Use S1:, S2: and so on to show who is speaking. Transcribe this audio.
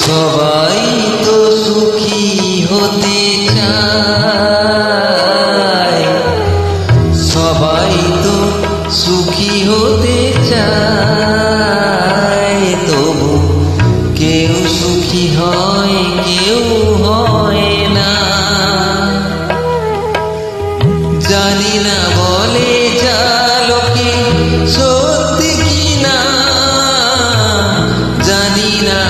S1: সবাই তো সুখী হতে চায়, সবাই তো সুখী হতে চায়, তবু কেউ সুখী হয় কেউ হয় না। জানি না বলে যা লোকে সত্যি কিনা, জানি না